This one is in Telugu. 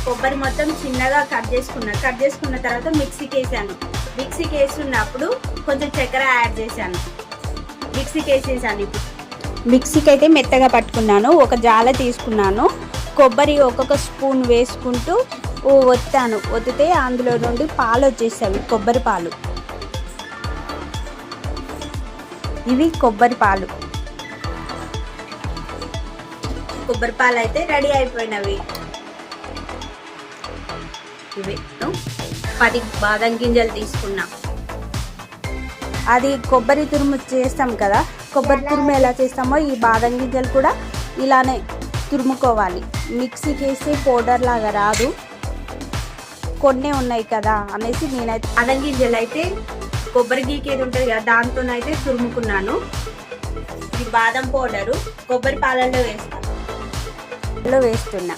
కొబ్బరి మొత్తం చిన్నగా కట్ చేసుకున్న తర్వాత మిక్సీకి వేసాను. మిక్సీకి వేస్తున్నప్పుడు కొంచెం చక్కెర యాడ్ చేశాను. మిక్సీకి వేసేసాను. ఇప్పుడు మిక్సీకి అయితే మెత్తగా పట్టుకున్నాను. ఒక జాల తీసుకున్నాను. కొబ్బరి ఒక్కొక్క స్పూన్ వేసుకుంటూ ఒత్తితే అందులో నుండి పాలు వచ్చేసాయి. కొబ్బరి పాలు, ఇవి కొబ్బరి పాలు అయితే రెడీ అయిపోయినవి. ఇవి 10 బాదం గింజలు తీసుకున్నా. అది కొబ్బరి తురుము చేస్తాం కదా, కొబ్బరి తురుము ఎలా చేస్తామో ఈ బాదం గింజలు కూడా ఇలానే తురుముకోవాలి. మిక్సీకి వేసి పౌడర్ లాగా రాదు, కొన్ని ఉన్నాయి కదా అనేసి నేనైతే బాదం గింజలు అయితే కొబ్బరి గీకేది ఉంటుంది కదా దాంతోనైతే తురుముకున్నాను. ఇది బాదం పౌడరు కొబ్బరి పాలల్లో వేస్తున్నా.